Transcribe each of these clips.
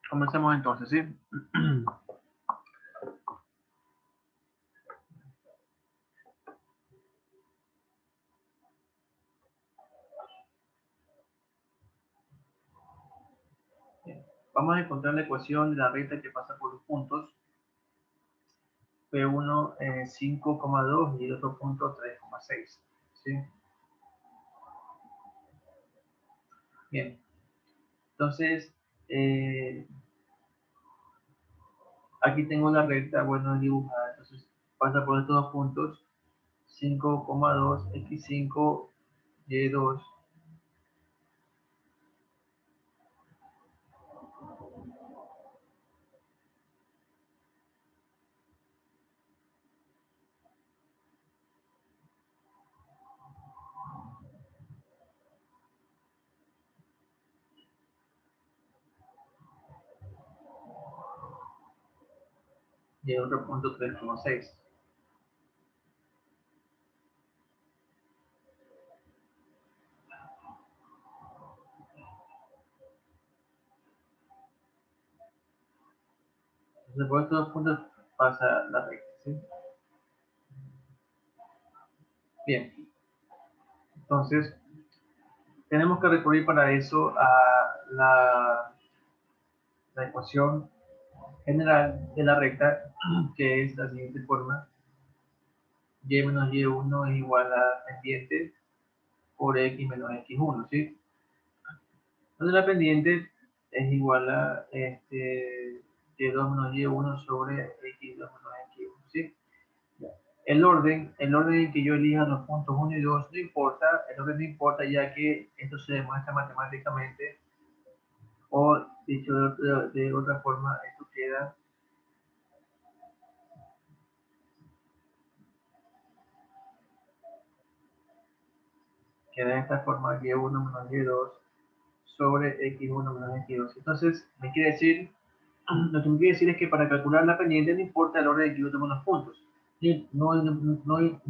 Comencemos entonces, ¿sí? Bien. Vamos a encontrar la ecuación de la recta que pasa por los puntos P1 5,2 y el otro punto 3,6, ¿sí? Bien, entonces aquí tengo la recta, bueno, dibujada, entonces pasa por estos dos puntos 5,2 x5 y2 y el otro punto 3,6. Entonces por estos dos puntos pasa la recta, ¿sí? Bien, entonces tenemos que recurrir para eso a la ecuación general de la recta, que es la siguiente forma: y menos y1 es igual a pendiente por x menos x1, ¿sí? Entonces la pendiente es igual a y2 menos y1 sobre x2 menos x1, ¿sí? El orden en que yo elija los puntos 1 y 2 no importa, el orden no importa, ya que esto se demuestra matemáticamente, o dicho de otra forma, esto queda de esta forma: y1 menos y2 sobre x1 menos x2. Entonces, me quiere decir, lo que me quiere decir es que para calcular la pendiente no importa el orden en que yo tomo los puntos. No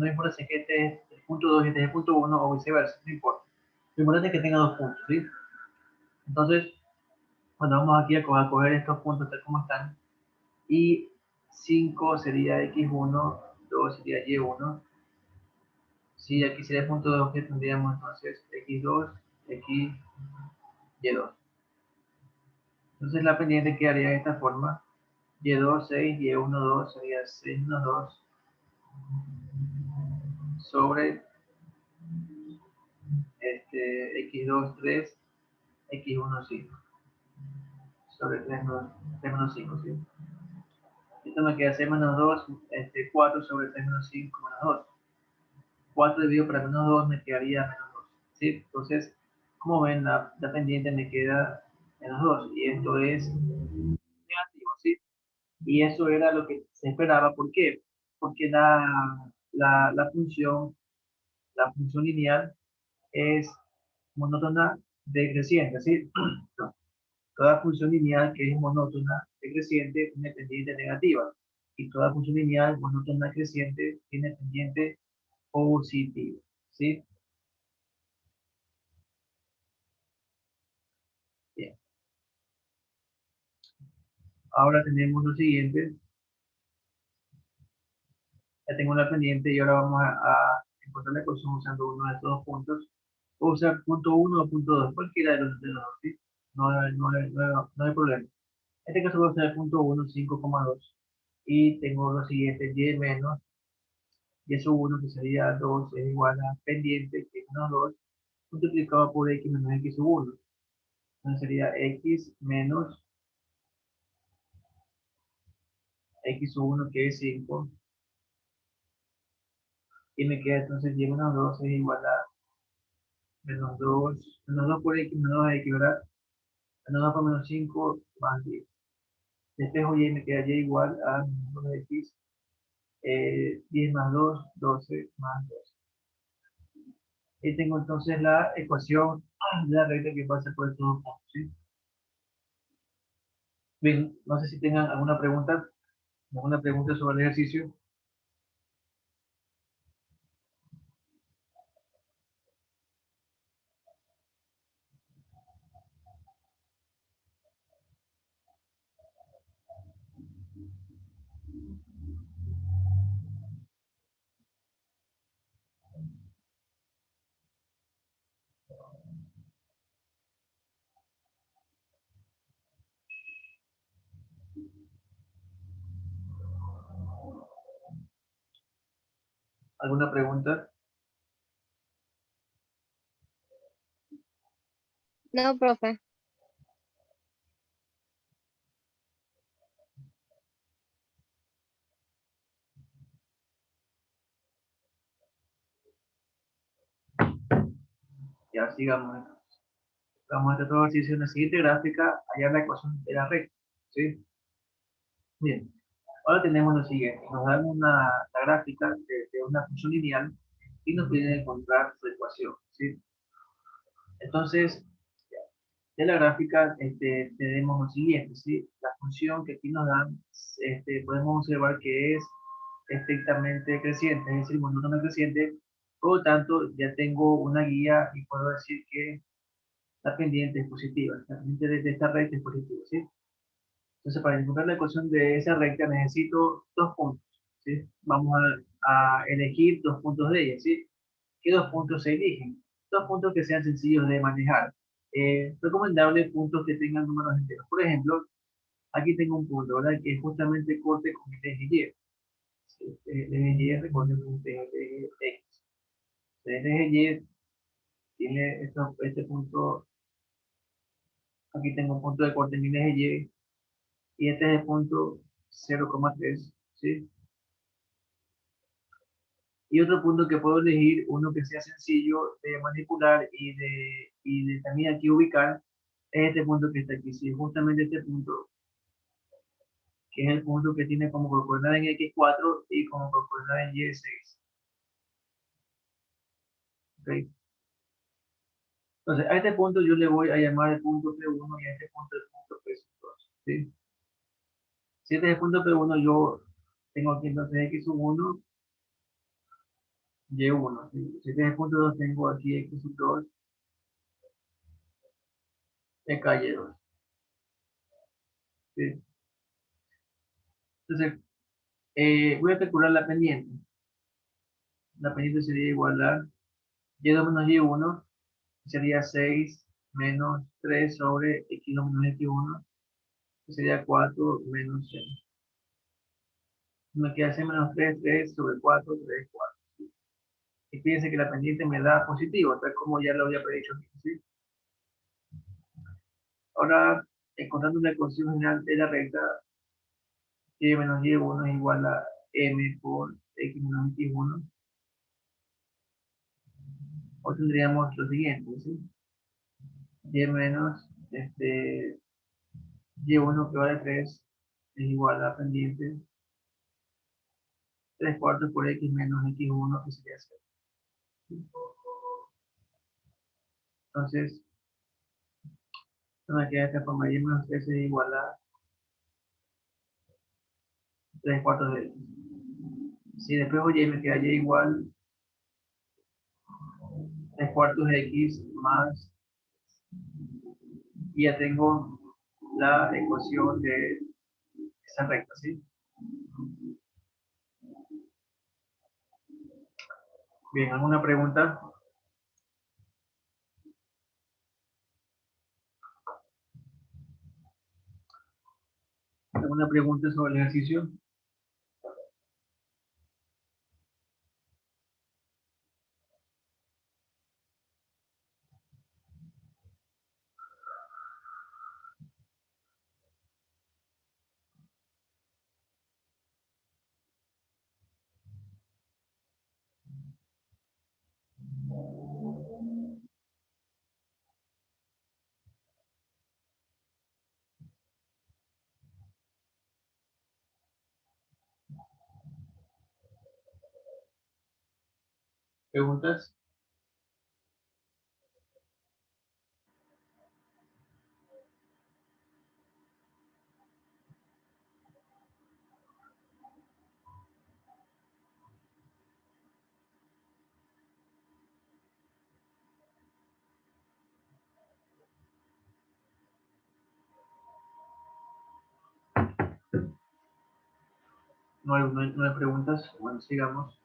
importa si este es el punto 2 y este es el punto 1 o viceversa, no importa. Lo importante es que tenga dos puntos, ¿sí? Entonces, bueno, vamos aquí a coger estos puntos tal como están. Y 5 sería x1, 2 sería y1. Sí, aquí sería el punto 2 que tendríamos entonces x2, x, y2. Entonces la pendiente quedaría de esta forma: y2, 6, y1, 2 sería 6 menos 2 sobre x2, 3, x1, 5 sobre 3 menos 5, ¿sí? Esto me queda 6 menos 2, 4 sobre 3 menos 5 menos 2. 4 dividido para menos 2 me quedaría menos 2, ¿sí? Entonces, como ven, la pendiente me queda menos 2 y esto es negativo, ¿sí? Y eso era lo que se esperaba. ¿Por qué? Porque la, la función, la función lineal es monótona decreciente, ¿sí? Toda función lineal que es monótona decreciente tiene pendiente negativa, y toda función lineal monótona creciente tiene pendiente positiva, ¿sí? Bien. Ahora tenemos lo siguiente: ya tengo una pendiente y ahora vamos a encontrar la ecuación usando uno de estos dos puntos. Puedo usar punto uno o punto 2, cualquiera de los dos, ¿sí? No hay problema. En este caso voy a usar el punto 1, 5,2. Y tengo lo siguiente: y menos, y eso 1 que sería 2 es igual a pendiente, que es menos 2, multiplicado por x menos x sub 1. Entonces sería x menos x sub 1, que es 5. Y me queda entonces y menos 2 es igual a menos 2 por x menos 2x, ¿verdad? Menos 2 por menos 5 más 10. Despejo y me queda y igual a menos 2x, 10 más 2, 12 más 2. Y tengo entonces la ecuación de la recta que pasa por estos dos puntos, ¿sí? Bien, no sé si tengan alguna pregunta sobre el ejercicio. ¿Alguna pregunta? No, profe. Ya sigamos. Vamos a hacer otro ejercicio. En la siguiente gráfica, hallar la ecuación de la recta. ¿Sí? Bien. Ahora tenemos lo siguiente. Nos dan la gráfica de una función lineal y nos piden encontrar su ecuación. ¿Sí? Entonces, de la gráfica tenemos lo siguiente. ¿Sí? La función que aquí nos dan, podemos observar que es estrictamente creciente, es decir, monótono creciente. Por lo tanto, ya tengo una guía y puedo decir que la pendiente es positiva. La pendiente de esta recta es positiva. ¿Sí? Entonces, para encontrar la ecuación de esa recta necesito dos puntos, ¿sí? Vamos a elegir dos puntos de ella, ¿sí? ¿Qué dos puntos se eligen? Dos puntos que sean sencillos de manejar. Recomendable puntos que tengan números enteros. Por ejemplo, aquí tengo un punto, ¿verdad? Que es justamente corte con el eje Y. ¿Sí? El eje Y recorte con el eje X. El eje Y tiene este punto, aquí tengo un punto de corte en el eje y este es el punto 0,3, ¿sí? Y otro punto que puedo elegir, uno que sea sencillo de manipular y de también aquí ubicar, es este punto que está aquí. Sí, justamente este punto, que es el punto que tiene como coordenada en X4 y como coordenada en Y6. ¿Ok? Entonces, a este punto yo le voy a llamar el punto P1 y a este punto el punto P2. ¿Sí? Si este es el punto P1, yo tengo aquí entonces X1, Y1. ¿Sí? Si este es el punto 2, tengo aquí X2, Y2. ¿Sí? Entonces, voy a calcular la pendiente. La pendiente sería igual a y2 menos y1, sería 6 menos 3 sobre x2 menos x1, que sería 4 menos 6. Me queda 6 menos 3, 3 sobre 4, 3, 4. Y fíjense que la pendiente me da positivo, tal como ya lo había predicho aquí, ¿sí? Ahora, encontrando la ecuación general de la recta, y menos y1 es igual a m por x menos x1, o tendríamos lo siguiente, ¿sí? Y menos y1 que vale 3 es igual a pendiente 3 cuartos por x menos x1 que sería 0. Entonces, esto me queda de esta forma, y menos 3 es igual a 3 cuartos de x. Si después y me queda y igual 3 cuartos de x más, y ya tengo la ecuación de esa recta, ¿sí? Bien, ¿alguna pregunta? ¿Alguna pregunta sobre el ejercicio? ¿Preguntas? No hay preguntas. Bueno, sigamos.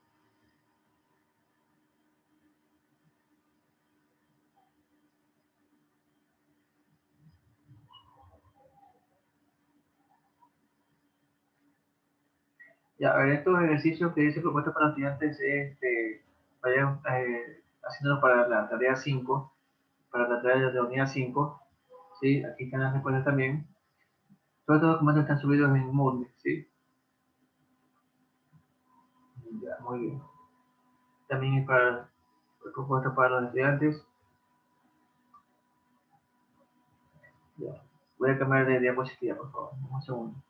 Ya, a ver, estos ejercicios que dice propuesta para estudiantes, vayan haciéndolo para la tarea 5, para la tarea de la unidad 5, ¿sí? Aquí están las respuestas también. Todos estos documentos están subidos en Moodle, ¿sí? Ya, muy bien. También es para propuesta para los estudiantes. Ya. Voy a cambiar de diapositiva, por favor. Un segundo.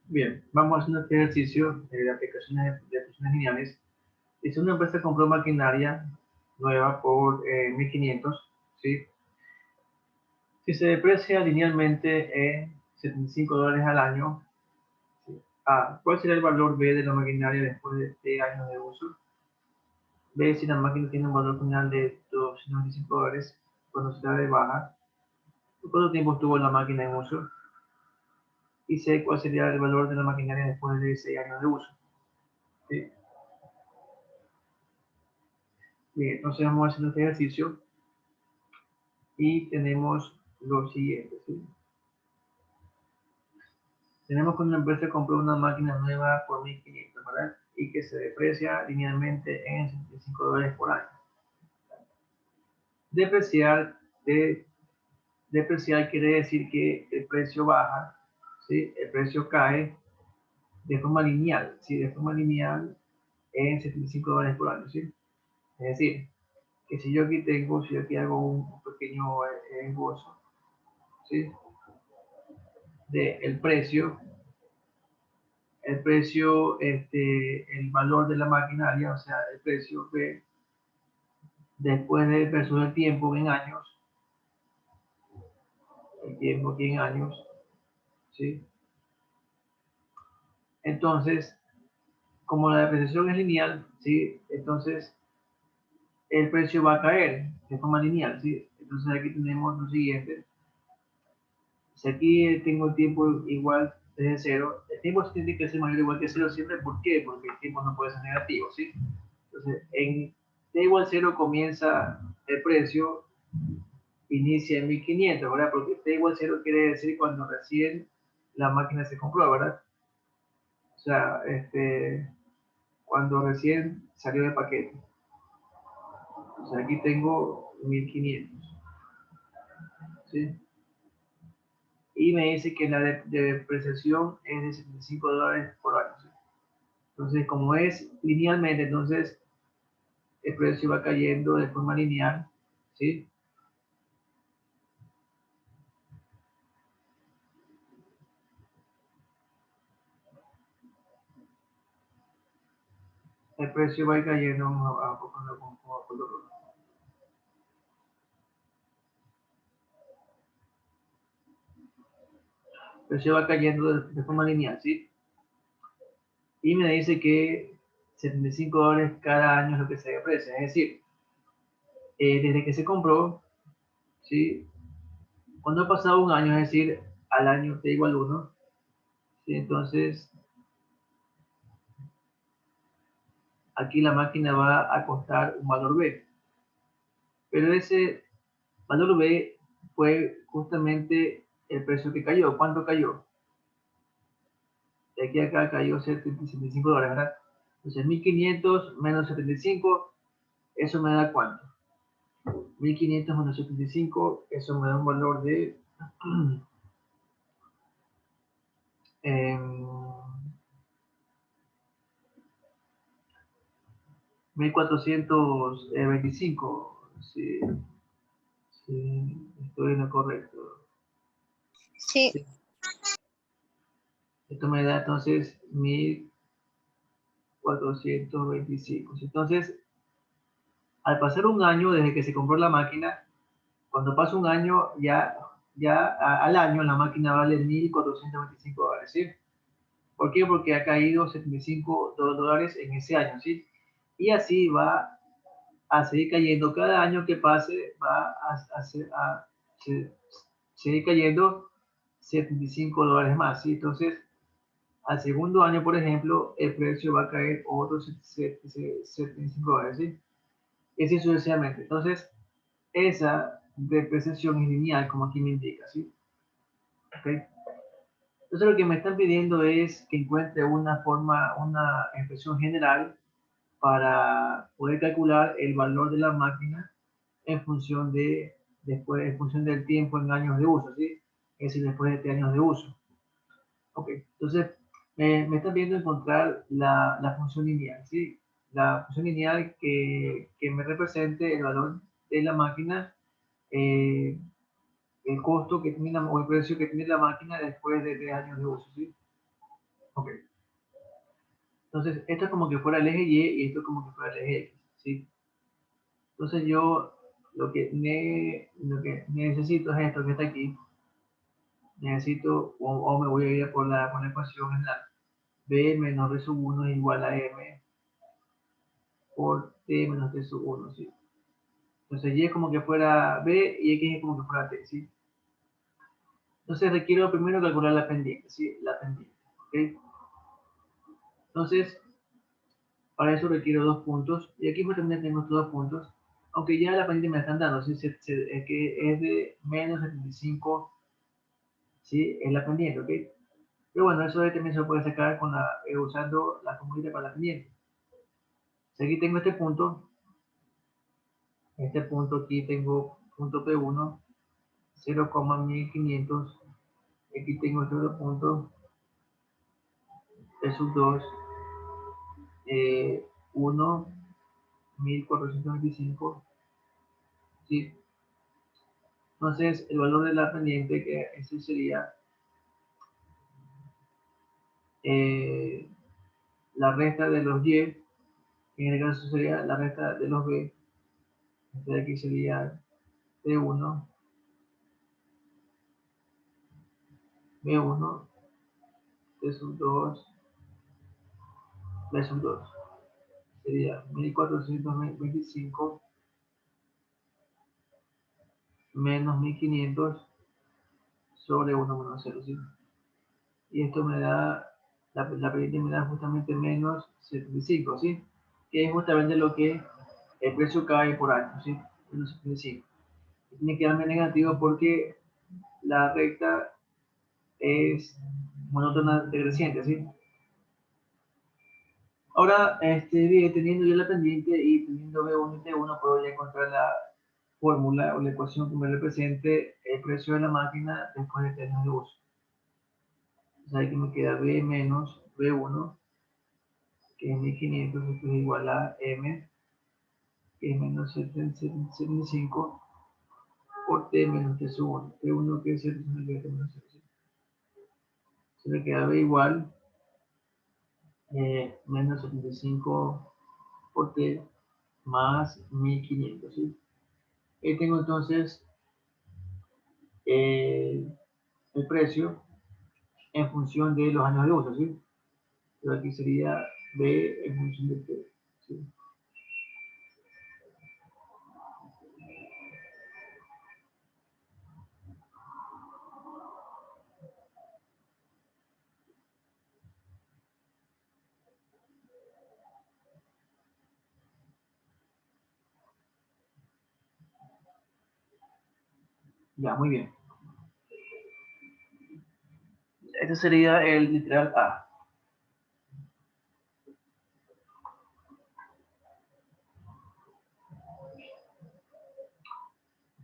Bien, vamos haciendo este ejercicio de aplicaciones lineales. Si una empresa compró maquinaria nueva por 1.500, ¿sí? Si se deprecia linealmente en $75 al año, ¿sí? A, ¿cuál será el valor B de la maquinaria después de años de uso? B, si la máquina tiene un valor final de $295 cuando se da de baja. ¿Cuánto tiempo estuvo la máquina en uso? Y C, ¿cuál sería el valor de la maquinaria después de 6 años de uso? ¿Sí? Bien, entonces vamos haciendo este ejercicio y tenemos lo siguiente, ¿sí? Tenemos que una empresa compró una máquina nueva por 1.500, ¿verdad? Y que se deprecia linealmente en $75 por año. Depreciar, depreciar quiere decir que el precio baja, ¿sí? El precio cae de forma lineal, ¿sí? De forma lineal en $75 por año, ¿sí? Es decir, que si yo aquí tengo, si yo aquí hago un pequeño esbozo, ¿sí? De el precio, el valor de la maquinaria, o sea, el precio que después del versus del tiempo en años, el tiempo aquí en años, ¿sí? Entonces, como la depreciación es lineal, ¿sí? Entonces, el precio va a caer de forma lineal, ¿sí? Entonces, aquí tenemos lo siguiente. Si aquí tengo el tiempo igual desde cero, el tiempo tiene que ser mayor o igual que cero siempre. ¿Por qué? Porque el tiempo no puede ser negativo, ¿sí? Entonces, en t igual cero comienza el precio, inicia en 1.500, ¿verdad? Porque t igual cero quiere decir cuando recién la máquina se compró, ¿verdad? O sea, cuando recién salió de paquete. O sea, aquí tengo 1.500, ¿sí? Y me dice que la depreciación es de $75 por año, ¿sí? Entonces, como es linealmente, entonces el precio va cayendo de forma lineal, ¿sí? El precio va cayendo abajo con color rojo. El precio va cayendo de forma lineal, ¿sí? Y me dice que $75 cada año es lo que se deprecia. Es decir, desde que se compró, ¿sí? Cuando ha pasado un año, es decir, al año t igual 1, ¿sí? Entonces aquí la máquina va a costar un valor B. Pero ese valor B fue justamente el precio que cayó. ¿Cuánto cayó? De aquí a acá cayó $75, ¿verdad? Entonces 1.500 menos 75, eso me da ¿cuánto? 1.500 menos 75, eso me da un valor de $1425, sí, sí, estoy en lo correcto. Sí. Sí. Esto me da entonces 1425. Entonces, al pasar un año desde que se compró la máquina, cuando pasa un año, al año la máquina vale $1425, ¿sí? ¿Por qué? Porque ha caído $75 en ese año, ¿sí? Y así va a seguir cayendo. Cada año que pase va a seguir cayendo $75 más, ¿sí? Entonces, al segundo año, por ejemplo, el precio va a caer otros $75, ¿sí? Y así sucesivamente. Entonces, esa depreciación es lineal, como aquí me indica, ¿sí? ¿Okay? Entonces, lo que me están pidiendo es que encuentre una forma, una expresión general para poder calcular el valor de la máquina en función en función del tiempo en años de uso, ¿sí? Es decir, después de 3 años de uso. Ok, entonces me están pidiendo encontrar la función lineal, ¿sí? La función lineal que me represente el valor de la máquina, eh, el costo que tiene o el precio que tiene la máquina después de 3 años de uso, ¿sí? Ok, entonces esto es como que fuera el eje Y y esto es como que fuera el eje X, ¿sí? Entonces yo lo que necesito es esto que está aquí. Necesito, o me voy a ir por la ecuación general. B menos B sub 1 es igual a M por T menos T sub 1, ¿sí? Entonces Y es como que fuera B y X es como que fuera T, ¿sí? Entonces requiero primero calcular la pendiente, ¿sí? La pendiente, ¿ok? Entonces, para eso requiero 2 puntos. Y aquí pues también tengo estos 2 puntos. Aunque ya la pendiente me la están dando, ¿sí? Es que es de menos 75, ¿sí? Es la pendiente, ¿ok? Pero bueno, eso también se puede sacar usando la fórmula para la pendiente. Si aquí tengo este punto aquí tengo punto P1, 0,1500. Aquí tengo este otro punto, P sub 2, 1, 1425. ¿Sí? Entonces, el valor de la pendiente, que ese sería la resta de los Y, en el caso sería la resta de los B. Este de aquí sería P1, B1, T sub 2, B sub 2. Sería 1425 menos 1500 sobre 1 menos 0, ¿sí? Y esto me da, la pendiente me da justamente menos 75, ¿sí? Que es justamente lo que el precio cae por año, ¿sí? Menos 75. Tiene que darme negativo porque la recta es monótona decreciente, ¿sí? Ahora, bien, teniendo ya la pendiente y teniendo B1 y T1, puedo ya encontrar la fórmula o la ecuación que me represente el precio de la máquina después de 3 años de uso. Entonces aquí me queda B menos B1, que es 1500, esto es igual a M, que es menos 75, por T menos T sub 1. T1 que es 0, menos 0. Se me queda B igual, menos 75 por T más 1500, ¿sí? Y tengo entonces eh, el precio en función de los años de uso, ¿sí? Pero aquí sería B en función de T, ¿sí? Ya, muy bien. Este sería el literal A.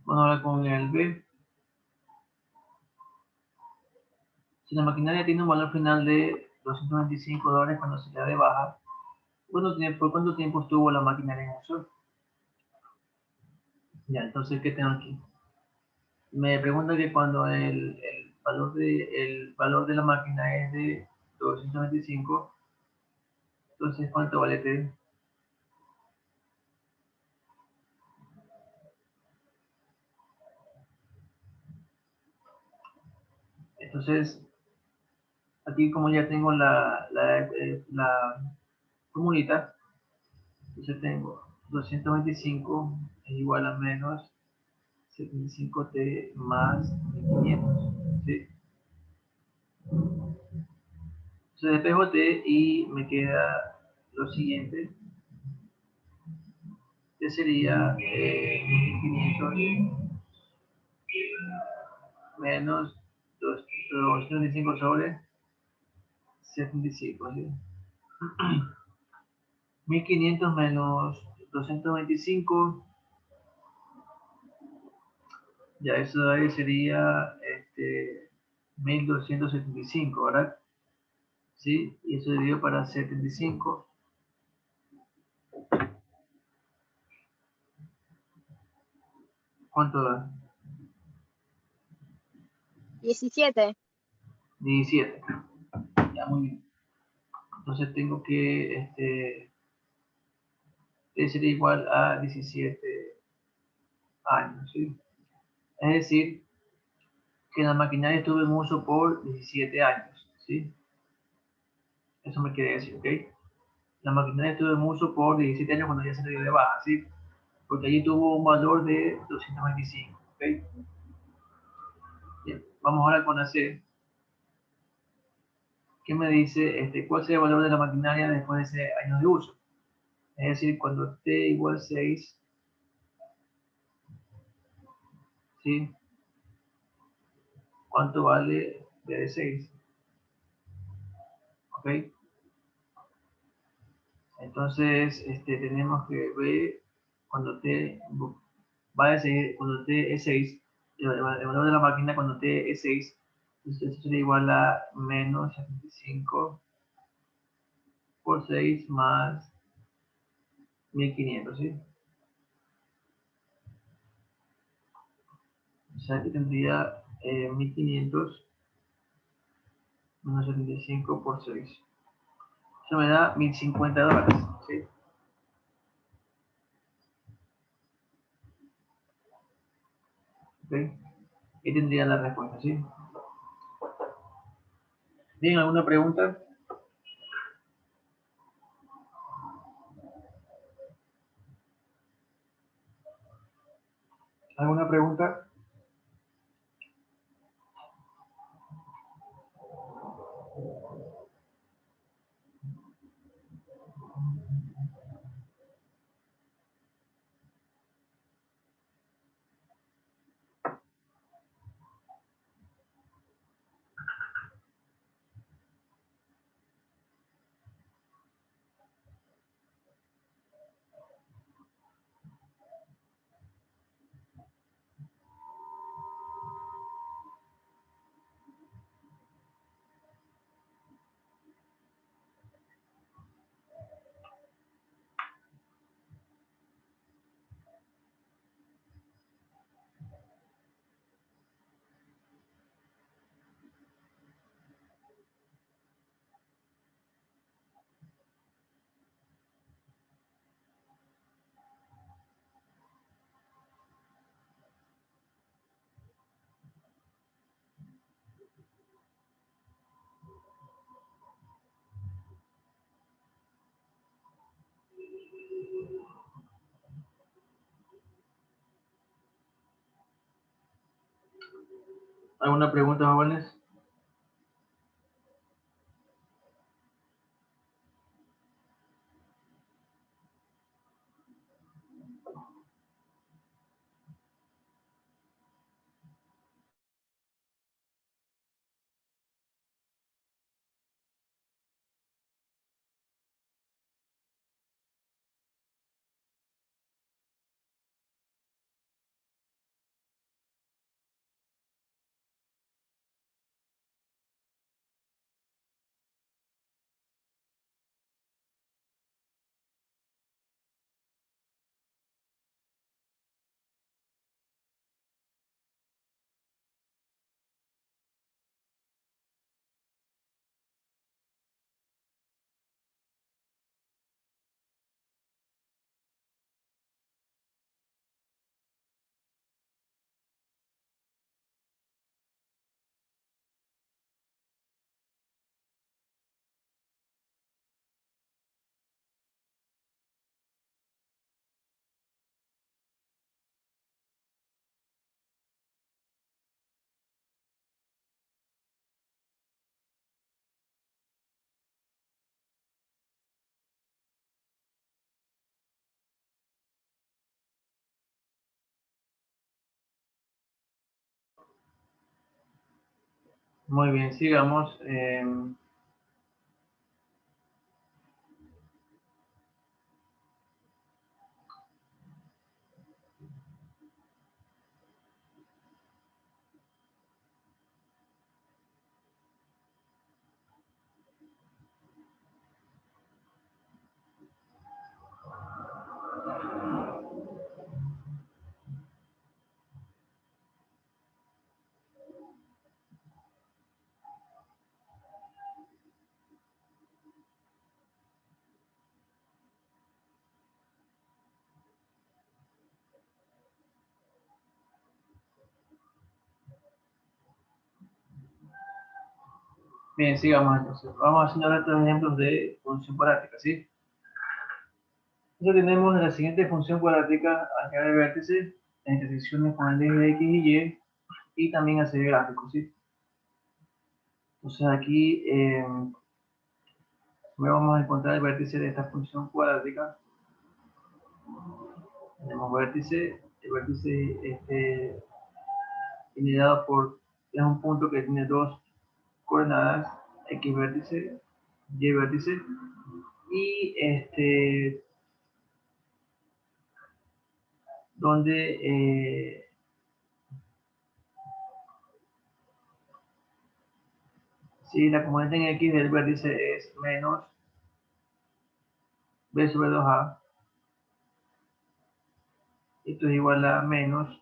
Bueno, ahora con el B. Si la maquinaria tiene un valor final de $225 cuando se le da de baja, ¿por cuánto tiempo estuvo la maquinaria en uso? Ya, entonces, ¿qué tengo aquí? Me pregunta que cuando el valor de la máquina es de 225, entonces, ¿cuánto vale T? Entonces, aquí como ya tengo la formulita, entonces tengo 225 es igual a menos 75T más 1500, ¿sí? Entonces despejo T y me queda lo siguiente, que sería 1500 menos 225 sobre 75, ¿sí? 1500 menos 225, ya eso de ahí sería 1275, ¿verdad? ¿Sí? Y eso dividido para 75, ¿cuánto da? 17. 17. Ya, muy bien. Entonces tengo que, sería igual a 17 años, ¿sí? Es decir, que la maquinaria estuvo en uso por 17 años, ¿sí? Eso me quiere decir, ¿ok? La maquinaria estuvo en uso por 17 años cuando ya se le dio de baja, ¿sí? Porque allí tuvo un valor de 225, ¿ok? Bien, vamos ahora con la C. ¿Qué me dice? ¿Cuál sería el valor de la maquinaria después de ese año de uso? Es decir, cuando T igual 6, ¿sí? ¿Cuánto vale B de 6? ¿Ok? Entonces, tenemos que ver cuando T va a seguir, cuando T es 6, el valor de la máquina cuando T es 6, entonces eso sería igual a menos 75 por 6 más 1500, ¿sí? O sea que tendría 1500 menos 75 por 6. Eso me da $1050, ¿sí? ¿Ok? Y tendría la respuesta, ¿sí? Bien, ¿alguna pregunta? ¿Alguna pregunta? ¿Alguna pregunta, jóvenes? Muy bien, sigamos. Bien, sigamos entonces. Vamos haciendo ahora estos ejemplos de función cuadrática, ¿sí? Entonces tenemos la siguiente función cuadrática acá de vértice, en intersecciones con el eje X y Y, y también hacer gráficos, ¿sí? Entonces aquí vamos a encontrar el vértice de esta función cuadrática. Tenemos vértice, el vértice liderado por, es un punto que tiene dos coordenadas, X vértice, Y vértice, y donde si la componente en X del vértice es menos B sobre 2A, esto es igual a menos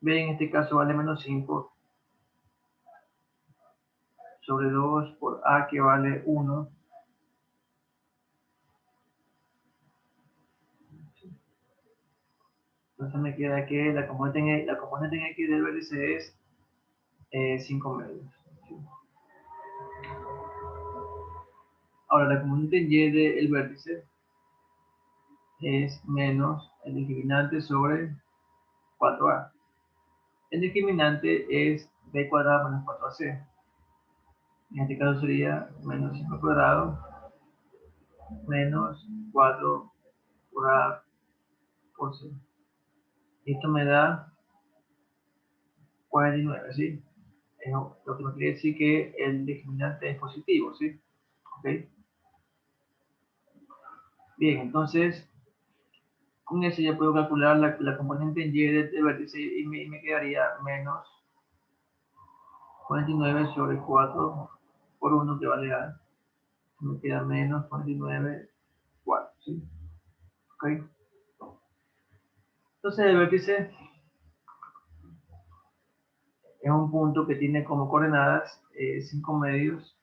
B, en este caso vale menos 5 sobre 2 por A, que vale 1. Entonces me queda que la componente en X del vértice es 5 medios. Ahora, la componente en Y del vértice es menos el discriminante sobre 4A. El discriminante es B cuadrado menos 4AC. En este caso sería menos 5 cuadrado menos 4 por A por C. Esto me da 49, ¿sí? Lo que me quiere decir que el discriminante es positivo, ¿sí? ¿Ok? Bien, entonces con eso ya puedo calcular la componente en Y del vértice y me quedaría menos 49 sobre 4 por 1, que vale A. Me queda menos 49, 4, ¿sí? ¿Ok? Entonces el vértice es un punto que tiene como coordenadas 5 medios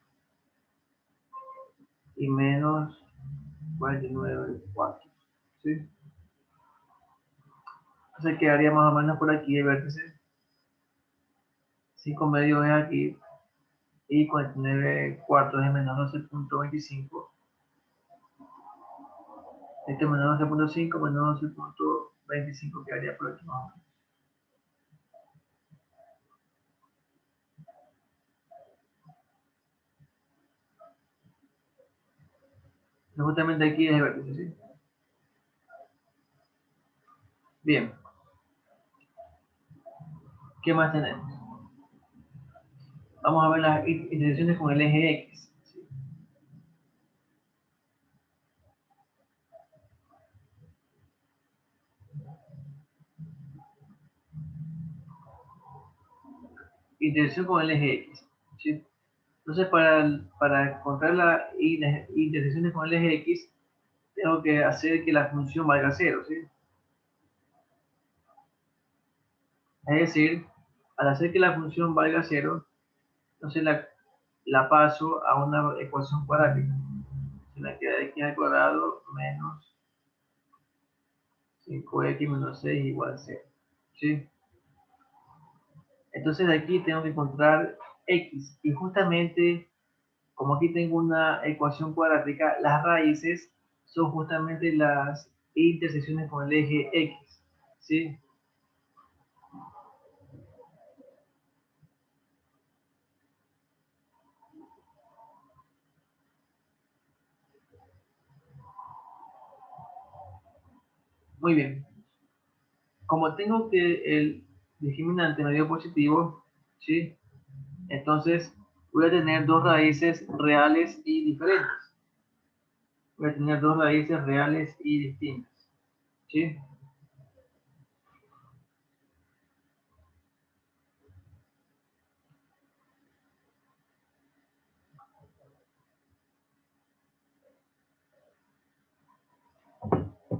y menos 49, 4, ¿sí? Entonces quedaría más o menos por aquí el vértice. 5 medios es aquí y 49 cuartos es menos 12.25. Este menos 12.5 menos 12.25 quedaría por aquí más o menos. Justamente aquí es el vértice, ¿sí? Bien, ¿qué más tenemos? Vamos a ver las intersecciones con el eje X. ¿Sí? Intersección con el eje X. ¿Sí? Entonces, para encontrar las intersecciones con el eje X, tengo que hacer que la función valga cero, ¿sí? Es decir, al hacer que la función valga cero, entonces la paso a una ecuación cuadrática. Se me queda x al cuadrado menos 5x menos 6 igual a 0. ¿Sí? Entonces de aquí tengo que encontrar x. Y justamente, como aquí tengo una ecuación cuadrática, las raíces son justamente las intersecciones con el eje x. ¿Sí? Muy bien. Como tengo que el discriminante me dio positivo, ¿sí? Entonces, voy a tener dos raíces reales y diferentes. Voy a tener dos raíces reales y distintas. ¿Sí?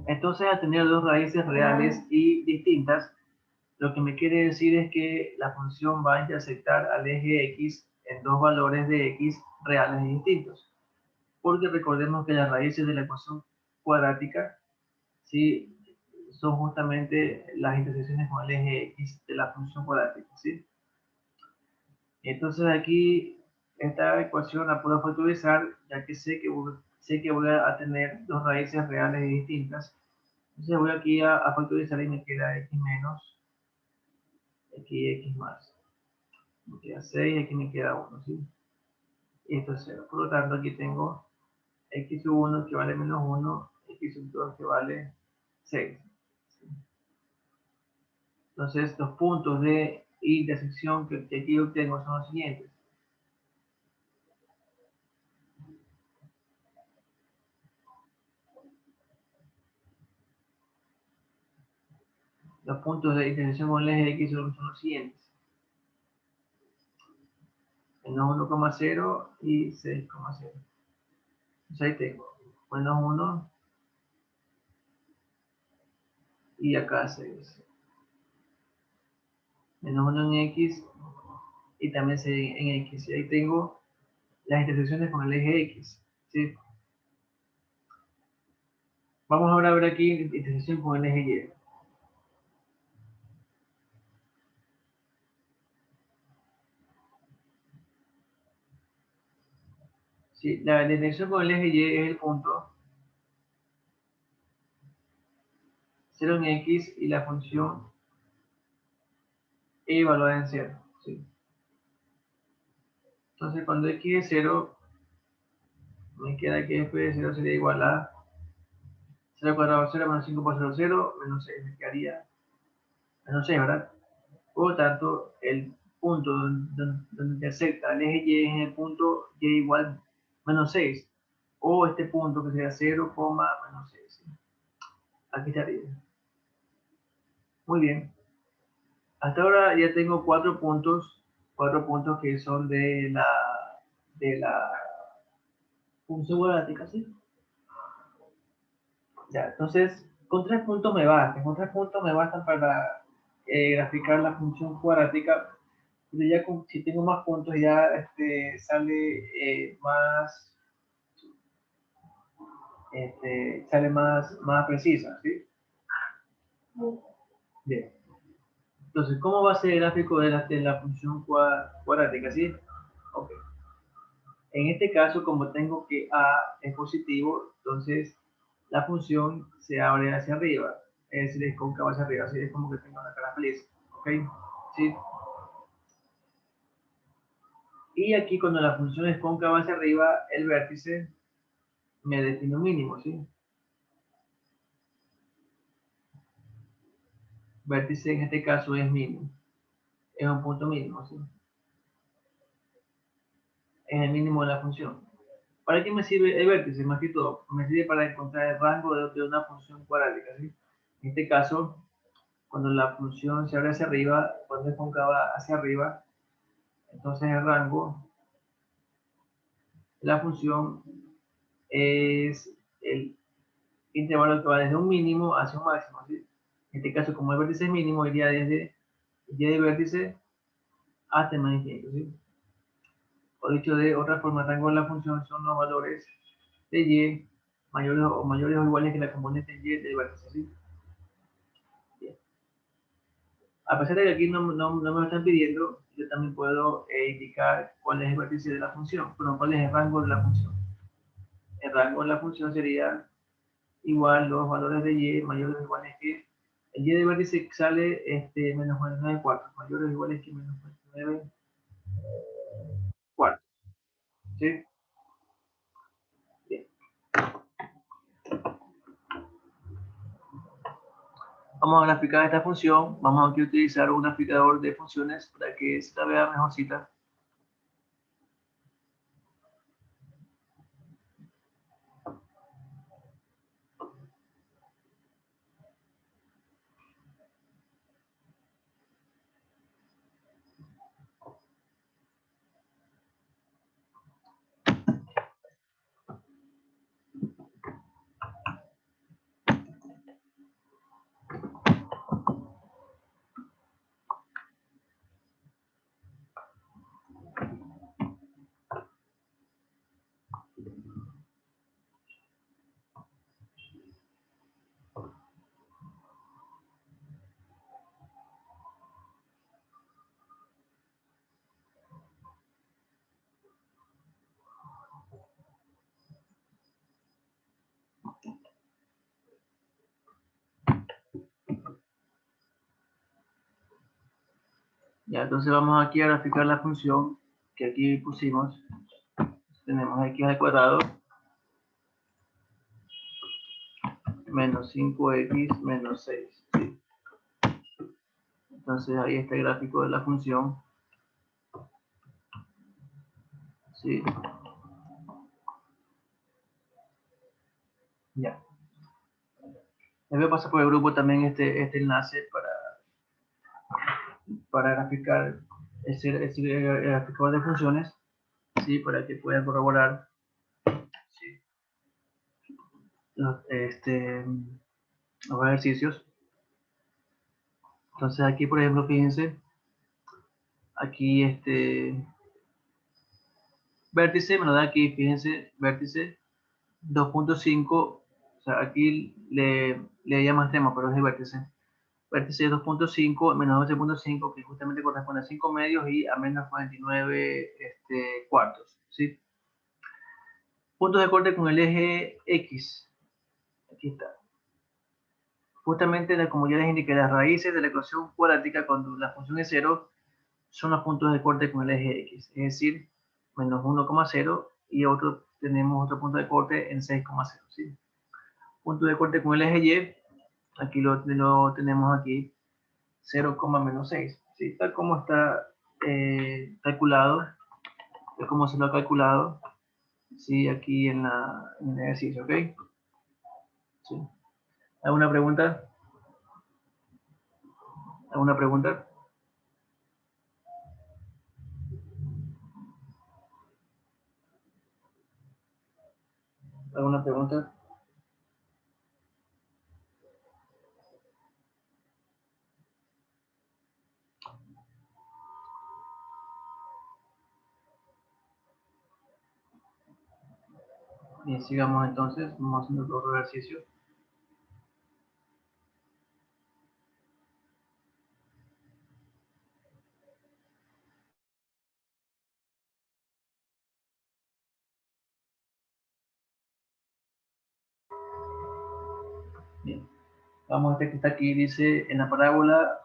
Entonces, al tener dos raíces reales y distintas, lo que me quiere decir es que la función va a intersectar al eje x en dos valores de x reales y distintos. Porque recordemos que las raíces de la ecuación cuadrática, ¿sí?, son justamente las intersecciones con el eje x de la función cuadrática, ¿sí? Entonces aquí esta ecuación la puedo factorizar, ya que sé que voy a tener dos raíces reales y distintas. Entonces voy aquí a factorizar y me queda x menos, aquí x más. Me queda 6, aquí me queda 1, ¿sí? Y esto es 0. Por lo tanto, aquí tengo x sub 1 que vale menos 1, x sub 2 que vale 6. ¿Sí? Entonces, los puntos de intersección que aquí obtengo son los siguientes. Los puntos de intersección con el eje x son los siguientes. Menos 1,0 y 6,0. Entonces ahí tengo menos 1 y acá 6. Menos 1 en x y también 6 en x. Y ahí tengo las intersecciones con el eje x. ¿Sí? Vamos ahora a ver aquí intersección con el eje y. ¿Sí? La intersección con el eje y es el punto 0 en x y la función e evaluada en 0. ¿Sí? Entonces cuando x es 0, me queda que f de 0 sería igual a 0 cuadrado 0 menos 5 por 0, 0, menos 6, me quedaría menos 6, ¿verdad? Por lo tanto, el punto donde intersecta el eje y es en el punto y igual menos 6. O este punto que sería 0, menos 6. ¿Sí? Aquí estaría. Muy bien. Hasta ahora ya tengo cuatro puntos que son de la función cuadrática, ¿sí? Ya, entonces, con 3 puntos me bastan. Con 3 puntos me bastan para graficar la función cuadrática. Pero ya si tengo más puntos, ya sale más precisa, ¿sí? Bien. Entonces, ¿cómo va a ser el gráfico de la función cuadrática, sí? Ok. En este caso, como tengo que a es positivo, entonces la función se abre hacia arriba, es decir, es cóncava hacia arriba, así es como que tengo una cara feliz, ¿ok? ¿Sí? Y aquí cuando la función es cóncava hacia arriba, el vértice me define un mínimo, ¿sí? Vértice en este caso es mínimo, es un punto mínimo, ¿sí? Es el mínimo de la función. ¿Para qué me sirve el vértice? Más que todo, me sirve para encontrar el rango de una función cuadrática, ¿sí? En este caso, cuando la función se abre hacia arriba, cuando es cóncava hacia arriba, entonces el rango de la función es el intervalo que va desde un mínimo hacia un máximo, ¿sí? En este caso, como el vértice es mínimo, iría desde y de vértice hasta el más infinito, ¿sí? O dicho de otra forma, el rango de la función son los valores de y mayores o iguales que la componente y del vértice, ¿sí? Bien. A pesar de que aquí no me lo están pidiendo, yo también puedo indicar cuál es el vértice de la función, pero cuál es el rango de la función. El rango de la función sería igual los valores de y mayores o iguales que el y de vértice sale menos 49 cuartos, mayores o iguales que menos 49 cuartos. ¿Sí? Bien. Vamos a graficar esta función. Vamos aquí a utilizar un graficador de funciones para que se la vea mejorcita. Ya, entonces vamos aquí a graficar la función que aquí pusimos. Tenemos x al cuadrado menos 5x menos 6. ¿Sí? Entonces ahí está el gráfico de la función. ¿Sí? Ya. Les voy a pasar por el grupo también este enlace para graficar ese graficador de funciones, ¿sí? Para que puedan corroborar, ¿sí? los ejercicios. Entonces aquí, por ejemplo, fíjense, aquí vértice me lo da aquí, fíjense, vértice 2.5, o sea, aquí le llama extremo, pero es el vértice. Vértice 2.5 menos 12.5, que justamente corresponde a 5 medios y a menos 49 cuartos, ¿sí? Puntos de corte con el eje X. Aquí está. Justamente, como ya les indiqué, las raíces de la ecuación cuadrática cuando la función es 0 son los puntos de corte con el eje X, es decir, menos 1,0 y tenemos otro punto de corte en 6,0, ¿sí? Punto de corte con el eje Y, aquí lo tenemos aquí, 0, menos 6, ¿sí? Tal como está calculado, tal como se lo ha calculado, ¿sí? Aquí en el ejercicio, ¿ok? ¿Sí? ¿Alguna pregunta? ¿Alguna pregunta? ¿Alguna pregunta? Bien, sigamos entonces, vamos haciendo otro ejercicio. Bien, vamos a este que está aquí, dice, en la parábola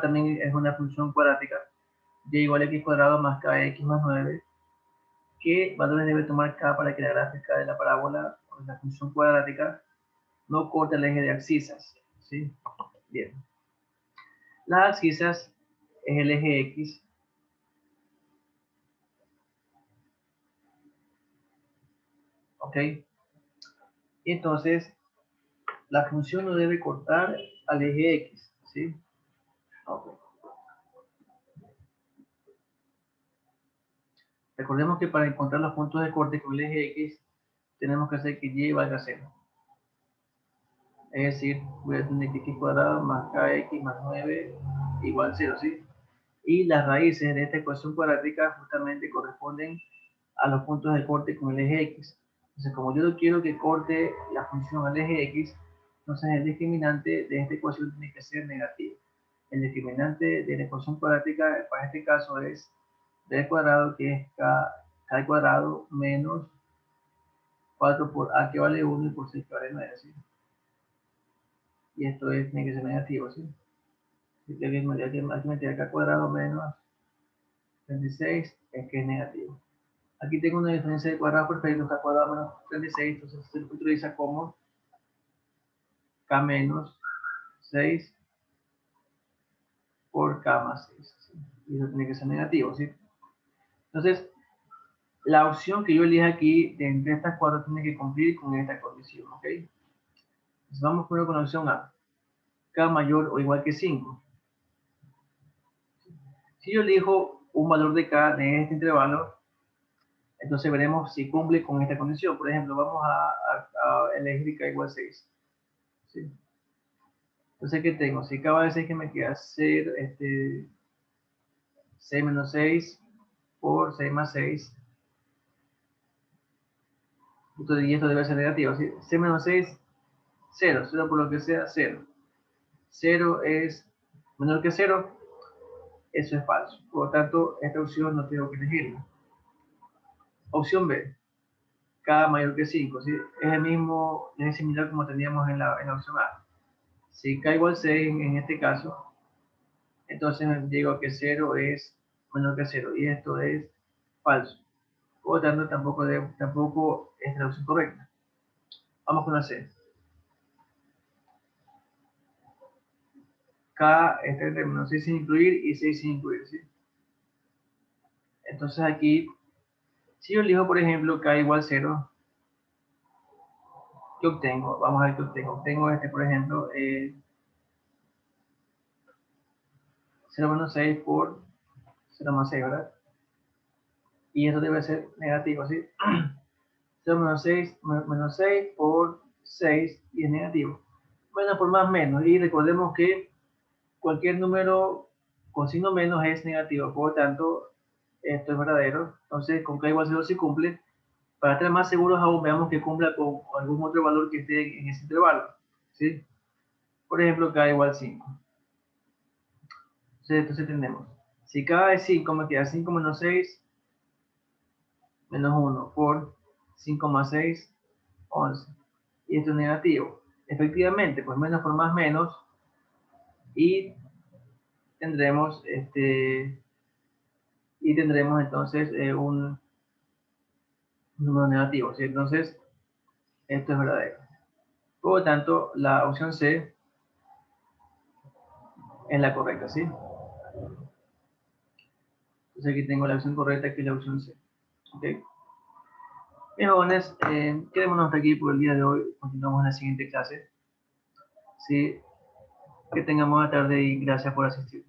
también es una función cuadrática, y igual a x cuadrado más kx más 9. ¿Qué valores debe tomar k para que la gráfica de la parábola o de la función cuadrática no corte el eje de abscisas? ¿Sí? Bien. Las abscisas es el eje x. ¿Ok? Y entonces, la función no debe cortar al eje x. ¿Sí? Ok. Recordemos que para encontrar los puntos de corte con el eje x, tenemos que hacer que y valga 0. Es decir, voy a tener que x cuadrado más kx más 9 igual 0, ¿sí? Y las raíces de esta ecuación cuadrática justamente corresponden a los puntos de corte con el eje x. Entonces, como yo no quiero que corte la función al eje x, entonces el discriminante de esta ecuación tiene que ser negativo. El discriminante de la ecuación cuadrática para este caso es b cuadrado, que es k al cuadrado menos 4 por a, que vale 1, y por 6, que vale 9, ¿sí? Y esto tiene que ser negativo, ¿sí? Así que aquí meter k cuadrado menos 36 es que es negativo. Aquí tengo una diferencia de cuadrado perfecto, k cuadrado menos 36, entonces se utiliza como k menos 6 por k más 6, ¿sí? Y eso tiene que ser negativo, ¿sí? Entonces, la opción que yo elija aquí de entre estas cuatro tiene que cumplir con esta condición, ¿ok? Entonces vamos primero con la opción A, k mayor o igual que 5. Si yo elijo un valor de k en este intervalo, entonces veremos si cumple con esta condición. Por ejemplo, vamos a elegir k igual a 6. ¿Sí? Entonces, ¿qué tengo? Si k vale 6, que me queda ser 6 menos 6 por 6 más 6. Y esto debe ser negativo. ¿Sí? 6 menos 6, 0. 0 por lo que sea, 0. 0 es menor que 0. Eso es falso. Por lo tanto, esta opción no tengo que elegirla. Opción B, k mayor que 5. ¿Sí? Es similar como teníamos en la opción A. Si k igual a 6 en este caso, Entonces me digo que 0 es menor que 0 y esto es falso. Por lo tanto, tampoco es la opción correcta. Vamos con la C. K está entre menos 6 sin incluir y 6 sin incluir, ¿sí? Entonces aquí, si yo elijo, por ejemplo, K igual 0, ¿qué obtengo? Vamos a ver qué obtengo. Obtengo por ejemplo, 0 menos 6 por 0 más 6, ¿verdad? Y eso debe ser negativo, ¿sí? 0 menos 6 por 6 y es negativo. Menos por más menos. Y recordemos que cualquier número con signo menos es negativo. Por lo tanto, esto es verdadero. Entonces, con K igual 0 se cumple. Para estar más seguros aún, veamos que cumpla con algún otro valor que esté en ese intervalo, ¿sí? Por ejemplo, K igual 5. Entonces tenemos, si K es 5, me queda 5 menos 6 menos 1 por 5 más 6, 11. Y esto es negativo. Efectivamente, pues menos por más menos. Y tendremos, entonces un número negativo, ¿sí? Entonces, esto es verdadero. Por lo tanto, la opción C es la correcta, ¿sí? Entonces aquí tengo la opción correcta, que es la opción C. ¿Ok? Bien, jóvenes, quedémonos hasta aquí por el día de hoy. Continuamos en la siguiente clase. ¿Sí? Que tengamos buena tarde y gracias por asistir.